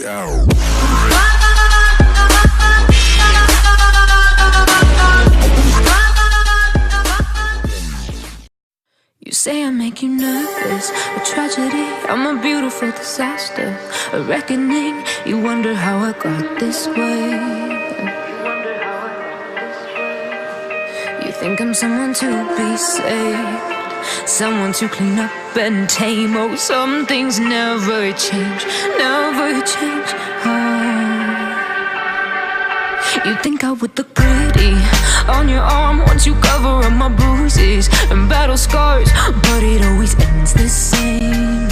You say I make you nervous, a tragedy, I'm a beautiful disaster, a reckoning, you wonder how I got this way. You think I'm someone to be saved, someone to clean up and tame. Oh, some things never change, never change. You think I would look pretty on your arm once you cover up my bruises and battle scars, but it always ends the same.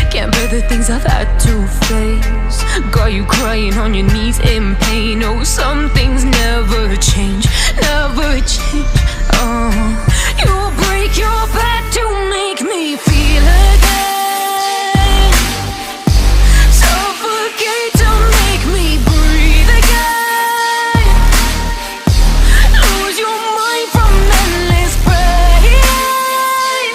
Can't bear the things I've had to face, got you crying on your knees in pain. Oh, some things never change, never change. You'll break your back to make me feel again, suffocate to make me breathe again, lose your mind from endless pain.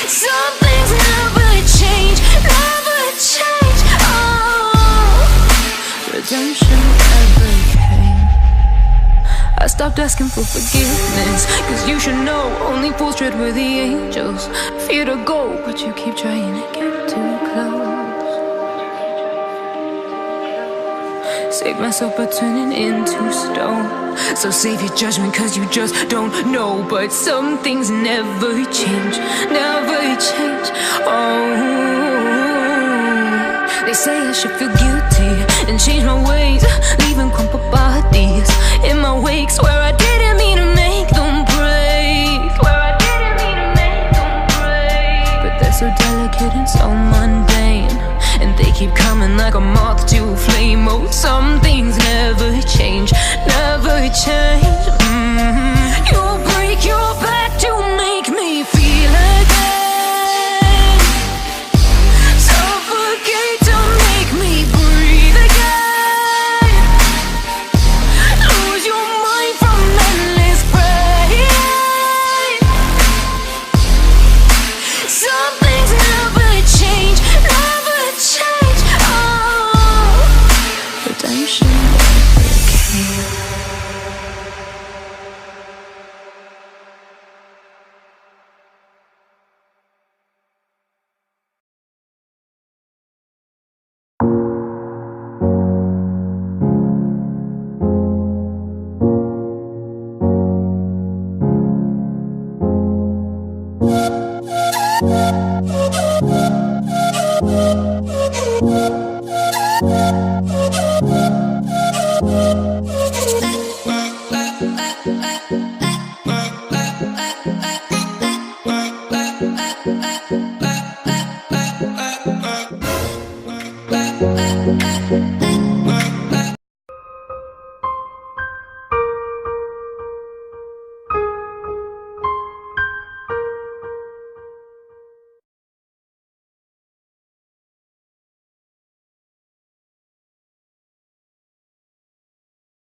Some things never change, never change. Redemption ever came. I stopped asking for forgiveness, cause you should know only fools tread where the angels fear to go, but you keep trying to get too close. Save myself by turning into stone, so save your judgment cause you just don't know. But some things never change, never change. They say I should feel guilty and change my ways, leaving crumpled bodies in my wake. Swear I didn't mean to make them break, swear I didn't mean to make them break. But they're so delicate and so mundane, and they keep coming like a moth to a flame. Oh, some things never change, never change. You'll break your back to make me feel again, suffocate to make me breathe again, lose your mind from endless pain. Some things never change, never change. Redemption never came. Bye.